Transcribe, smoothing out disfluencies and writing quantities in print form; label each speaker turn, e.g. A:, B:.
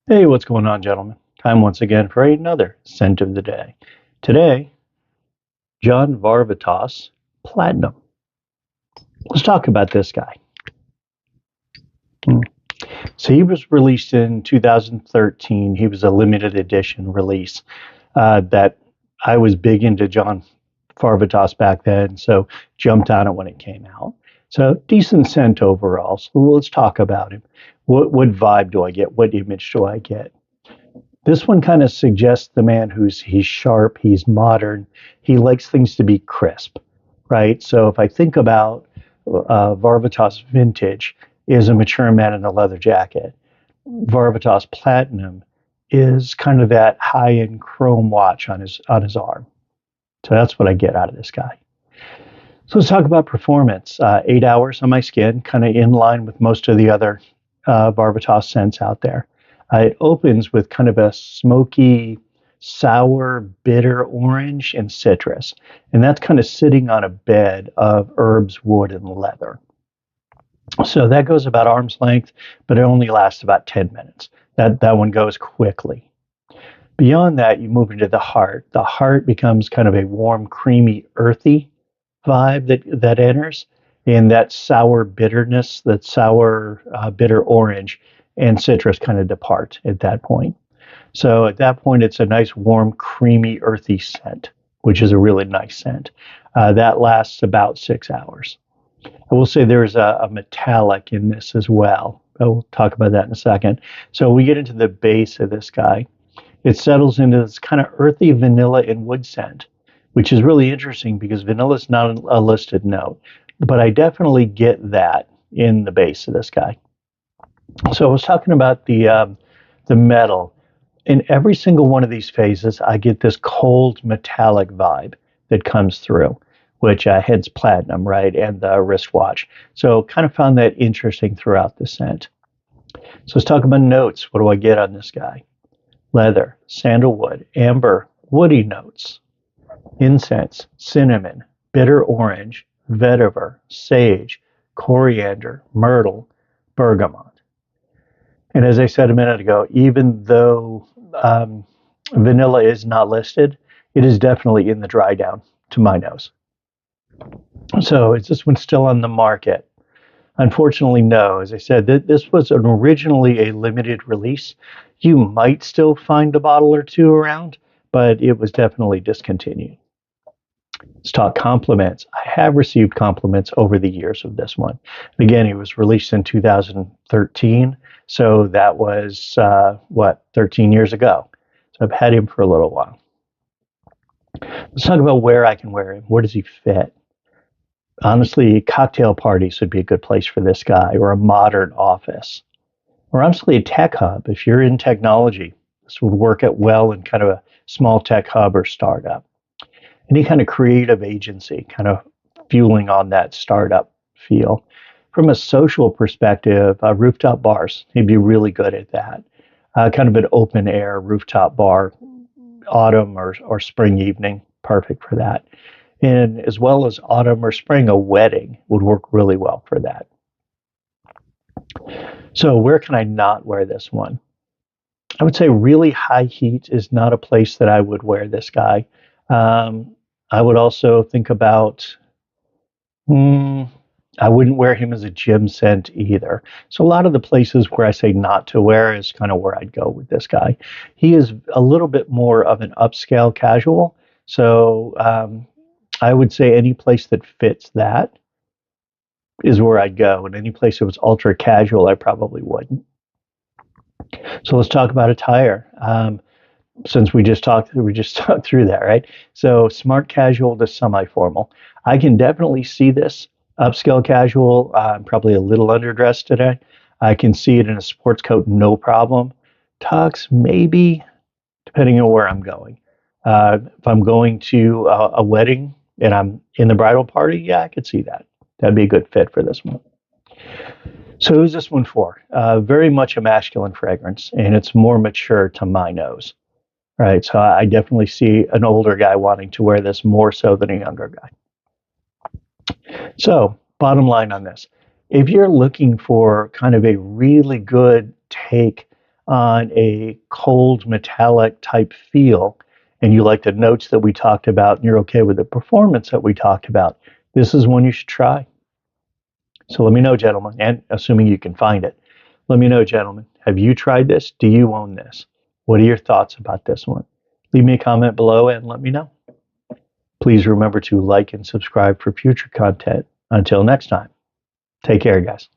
A: Hey, what's going on, gentlemen? Time once again for another scent of the day. Today, John Varvatos Platinum. Let's talk about this guy. Hmm. So he was released in 2013. He was a limited edition release that I was big into John Varvatos back then, so jumped on it when it came out. So decent scent overall. So let's talk about him. What vibe do I get? What image do I get? This one kind of suggests the man he's sharp, he's modern, he likes things to be crisp, right? So if I think about Varvatos Vintage is a mature man in a leather jacket. Varvatos Platinum is kind of that high-end chrome watch on his arm. So that's what I get out of this guy. So let's talk about performance. 8 hours on my skin, kind of in line with most of the other Varvatos scents out there. It opens with kind of a smoky, sour, bitter orange and citrus. And that's kind of sitting on a bed of herbs, wood, and leather. So that goes about arm's length, but it only lasts about 10 minutes. That one goes quickly. Beyond that, you move into the heart. The heart becomes kind of a warm, creamy, earthy vibe that enters, and that sour bitterness, that sour bitter orange and citrus kind of depart at that point. So at that point, it's a nice, warm, creamy, earthy scent, which is a really nice scent. That lasts about 6 hours. I will say there's a metallic in this as well. We'll talk about that in a second. So we get into the base of this guy. It settles into this kind of earthy vanilla and wood scent, which is really interesting because vanilla is not a listed note, but I definitely get that in the base of this guy. So I was talking about the metal. In every single one of these phases, I get this cold metallic vibe that comes through, which hence platinum, right, and the wristwatch. So kind of found that interesting throughout the scent. So let's talk about notes. What do I get on this guy? Leather, sandalwood, amber, woody notes, incense, cinnamon, bitter orange, vetiver, sage, coriander, myrtle, bergamot. And as I said a minute ago, even though vanilla is not listed, it is definitely in the dry down to my nose. So is this one still on the market? Unfortunately, no. As I said, this was originally a limited release. You might still find a bottle or two around, but it was definitely discontinued. Let's talk compliments. I have received compliments over the years of this one. Again, it was released in 2013, so that was 13 years ago. So I've had him for a little while. Let's talk about where I can wear him. Where does he fit? Honestly, cocktail parties would be a good place for this guy, or a modern office, or honestly, a tech hub. If you're in technology, this would work out well in kind of a small tech hub or startup. Any kind of creative agency, kind of fueling on that startup feel. From a social perspective, rooftop bars, he'd be really good at that. Kind of an open air rooftop bar, autumn or spring evening, perfect for that. And as well as autumn or spring, a wedding would work really well for that. So, where can I not wear this one? I would say really high heat is not a place that I would wear this guy. I would also think about, mm, I wouldn't wear him as a gym scent either. So, a lot of the places where I say not to wear is kind of where I'd go with this guy. He is a little bit more of an upscale casual. So, I would say any place that fits that is where I'd go. And any place that was ultra casual, I probably wouldn't. So let's talk about attire. Since we just talked through that, right? So smart casual to semi-formal. I can definitely see this upscale casual. I'm probably a little underdressed today. I can see it in a sports coat, no problem. Tux, maybe, depending on where I'm going. If I'm going to a wedding and I'm in the bridal party, yeah, I could see that. That'd be a good fit for this one. So who's this one for? Very much a masculine fragrance, and it's more mature to my nose. Right. So I definitely see an older guy wanting to wear this more so than a younger guy. So, bottom line on this, if you're looking for kind of a really good take on a cold metallic type feel, and you like the notes that we talked about, and you're okay with the performance that we talked about, this is one you should try. So let me know, gentlemen, and assuming you can find it, let me know, gentlemen, have you tried this? Do you own this? What are your thoughts about this one? Leave me a comment below and let me know. Please remember to like and subscribe for future content. Until next time, take care, guys.